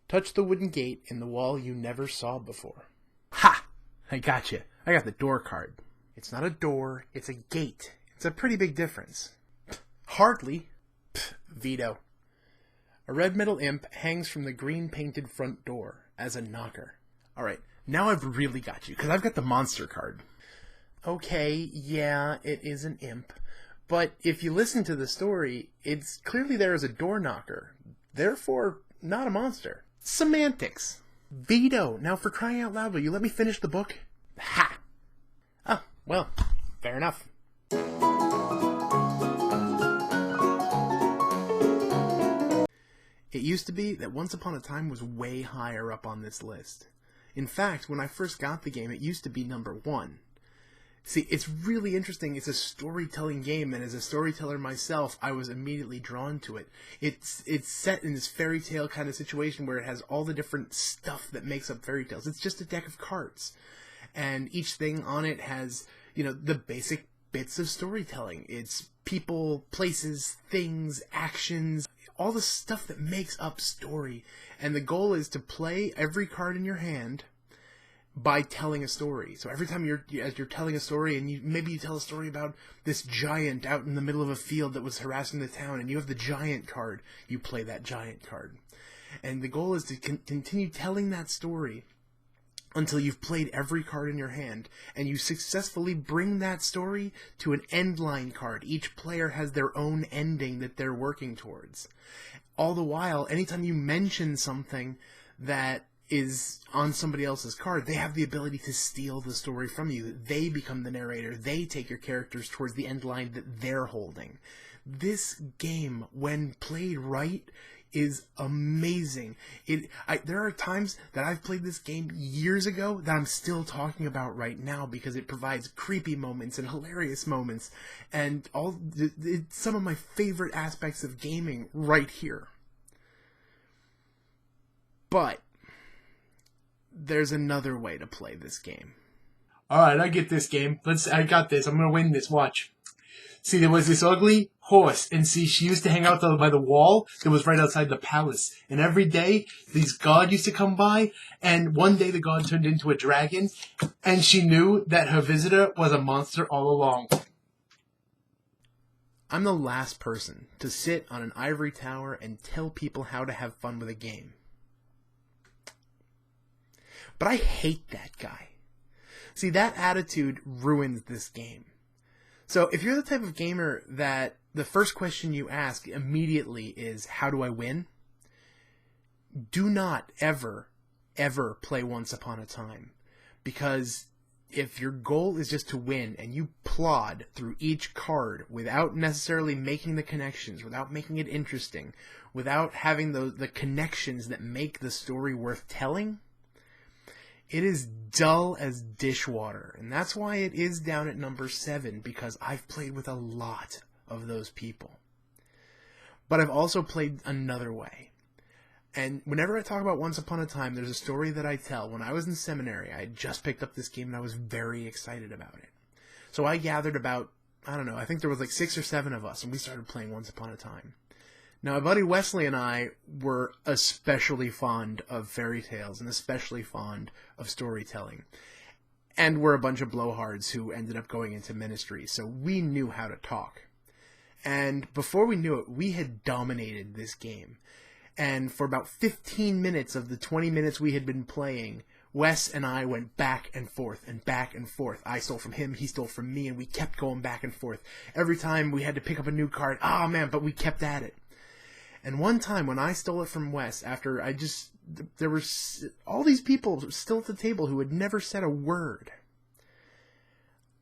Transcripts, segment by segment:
Touch the wooden gate in the wall you never saw before. Ha! I got you. I got the door card. It's not a door, it's a gate. It's a pretty big difference. Hardly. Veto. A red metal imp hangs from the green painted front door as a knocker. Alright, now I've really got you, because I've got the monster card. Okay, yeah, it is an imp. But if you listen to the story, it's clearly there as a door knocker. Therefore, not a monster. Semantics. Veto. Now, for crying out loud, will you let me finish the book? Ha! Oh, well, fair enough. It used to be that Once Upon a Time was way higher up on this list. In fact, when I first got the game, it used to be number 1. See, it's really interesting. It's a storytelling game, and as a storyteller myself, I was immediately drawn to it. It's set in this fairy tale kind of situation where it has all the different stuff that makes up fairy tales. It's just a deck of cards, and each thing on it has, the basic bits of storytelling. It's people, places, things, actions, all the stuff that makes up story. And the goal is to play every card in your hand by telling a story. So every time as you're telling a story, and maybe you tell a story about this giant out in the middle of a field that was harassing the town, and you have the giant card, you play that giant card. And the goal is to continue telling that story until you've played every card in your hand, and you successfully bring that story to an end line card. Each player has their own ending that they're working towards. All the while, anytime you mention something that is on somebody else's card, they have the ability to steal the story from you. They become the narrator. They take your characters towards the end line that they're holding. This game, when played right, is amazing. There are times that I've played this game years ago that I'm still talking about right now because it provides creepy moments and hilarious moments and some of my favorite aspects of gaming right here. But there's another way to play this game. Alright, I get this game. I got this. I'm gonna win this. Watch. See, there was this ugly horse, and see, she used to hang out by the wall that was right outside the palace. And every day, these god used to come by, and one day the god turned into a dragon, and she knew that her visitor was a monster all along. I'm the last person to sit on an ivory tower and tell people how to have fun with a game. But I hate that guy. See, that attitude ruins this game. So if you're the type of gamer that the first question you ask immediately is, how do I win? Do not ever play Once Upon a Time. Because if your goal is just to win and you plod through each card without necessarily making the connections, without making it interesting, without having the connections that make the story worth telling, it is dull as dishwater, and that's why it is down at number 7, because I've played with a lot of those people. But I've also played another way. And whenever I talk about Once Upon a Time, there's a story that I tell. When I was in seminary, I had just picked up this game and I was very excited about it. So I gathered about, I think there was like 6 or 7 of us, and we started playing Once Upon a Time. Now, my buddy Wesley and I were especially fond of fairy tales and especially fond of storytelling. And we're a bunch of blowhards who ended up going into Ministries, so we knew how to talk. And before we knew it, we had dominated this game. And for about 15 minutes of the 20 minutes we had been playing, Wes and I went back and forth and back and forth. I stole from him, he stole from me, and we kept going back and forth. Every time we had to pick up a new card, but we kept at it. And one time when I stole it from Wes, after there were all these people still at the table who had never said a word,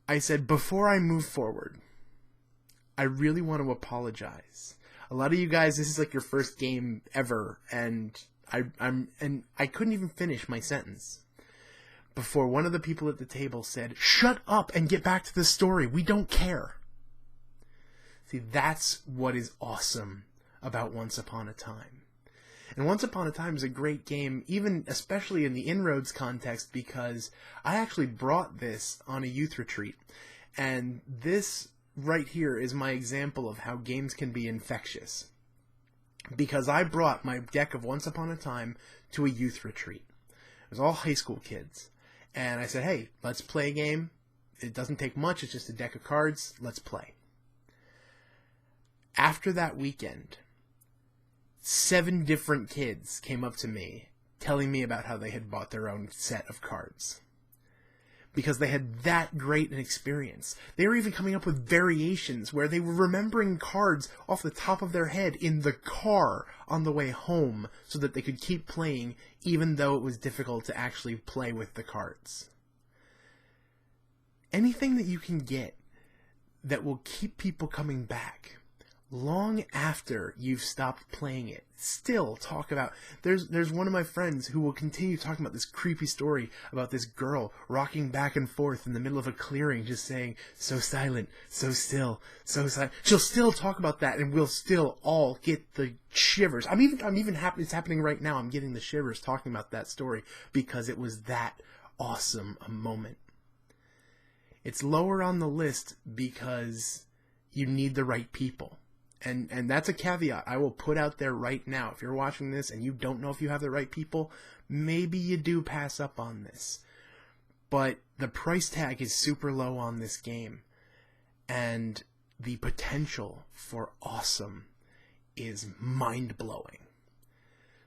I said, before I move forward, I really want to apologize. A lot of you guys, this is like your first game ever, and I couldn't even finish my sentence before one of the people at the table said, shut up and get back to the story. We don't care. See, that's what is awesome about Once Upon a Time. And Once Upon a Time is a great game, especially in the InnRoads context, because I actually brought this on a youth retreat. And this right here is my example of how games can be infectious. because I brought my deck of Once Upon a Time to a youth retreat. It was all high school kids. And I said, hey, let's play a game. It doesn't take much. It's just a deck of cards. Let's play. After that weekend, 7 different kids came up to me telling me about how they had bought their own set of cards. Because they had that great an experience. They were even coming up with variations where they were remembering cards off the top of their head in the car on the way home so that they could keep playing even though it was difficult to actually play with the cards. Anything that you can get that will keep people coming back long after you've stopped playing it. Still talk about... There's one of my friends who will continue talking about this creepy story about this girl rocking back and forth in the middle of a clearing just saying, so silent, so still, so silent. She'll still talk about that and we'll still all get the shivers. I'm even happy it's happening right now. I'm getting the shivers talking about that story because it was that awesome a moment. It's lower on the list because you need the right people. And that's a caveat I will put out there right now. If you're watching this and you don't know if you have the right people, maybe you do pass up on this. But the price tag is super low on this game. And the potential for awesome is mind-blowing.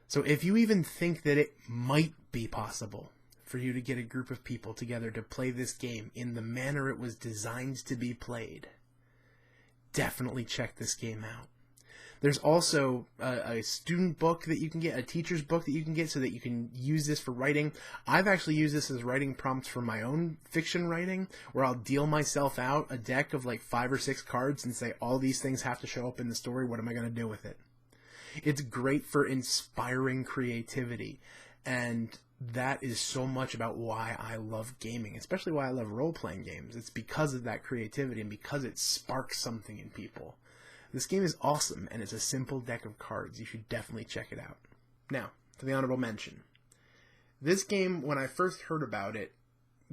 So if you even think that it might be possible for you to get a group of people together to play this game in the manner it was designed to be played, definitely check this game out. There's also a student book that you can get, a teacher's book that you can get so that you can use this for writing. I've actually used this as writing prompts for my own fiction writing, where I'll deal myself out a deck of like 5 or 6 cards and say, all these things have to show up in the story. What am I going to do with it? It's great for inspiring creativity. And that is so much about why I love gaming, especially why I love role-playing games. It's because of that creativity and because it sparks something in people. This game is awesome, and it's a simple deck of cards. You should definitely check it out. Now, to the honorable mention. This game, when I first heard about it,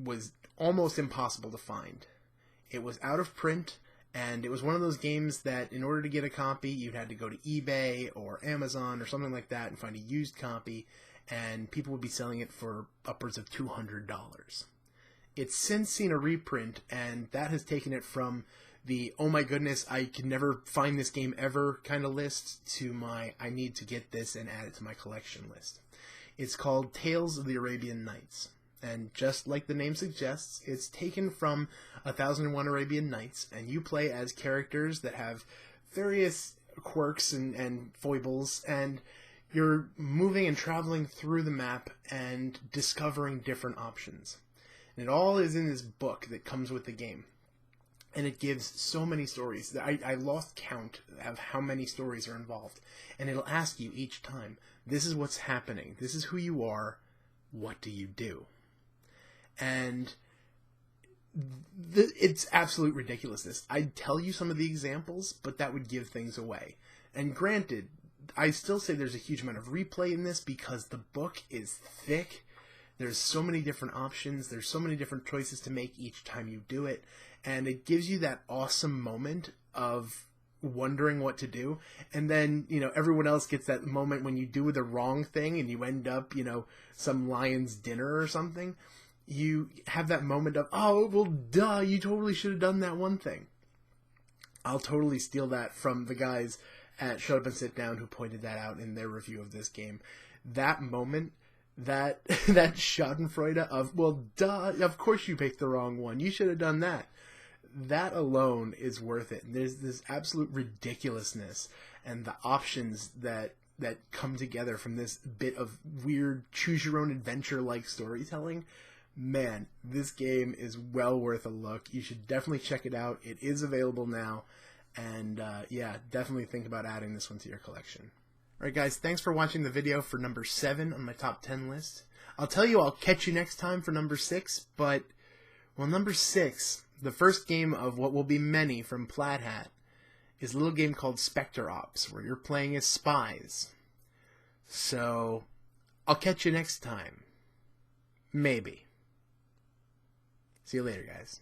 was almost impossible to find. It was out of print, and it was one of those games that in order to get a copy, you'd had to go to eBay or Amazon or something like that and find a used copy, and people would be selling it for upwards of $200. It's since seen a reprint, and that has taken it from the, oh my goodness, I can never find this game ever kind of list to my, I need to get this and add it to my collection list. It's called Tales of the Arabian Nights. And just like the name suggests, it's taken from 1001 Arabian Nights, and you play as characters that have various quirks and foibles, and you're moving and traveling through the map and discovering different options. And it all is in this book that comes with the game. And it gives so many stories. I lost count of how many stories are involved. And it'll ask you each time, this is what's happening. This is who you are. What do you do? And it's absolute ridiculousness. I'd tell you some of the examples, but that would give things away. And granted, I still say there's a huge amount of replay in this because the book is thick. There's so many different options. There's so many different choices to make each time you do it. And it gives you that awesome moment of wondering what to do. And then, everyone else gets that moment when you do the wrong thing and you end up, some lion's dinner or something. You have that moment of, oh, well, duh, you totally should have done that one thing. I'll totally steal that from the guys at Shut Up and Sit Down who pointed that out in their review of this game. That moment, that schadenfreude of, well, duh, of course you picked the wrong one. You should have done that. That alone is worth it. And there's this absolute ridiculousness and the options that come together from this bit of weird choose-your-own-adventure-like storytelling. Man, this game is well worth a look. You should definitely check it out. It is available now. And definitely think about adding this one to your collection. Alright guys, thanks for watching the video for number 7 on my top 10 list. I'll tell you I'll catch you next time for number 6, but, well, number 6, the first game of what will be many from Plaid Hat, is a little game called Spectre Ops, where you're playing as spies. So, I'll catch you next time. Maybe. See you later, guys.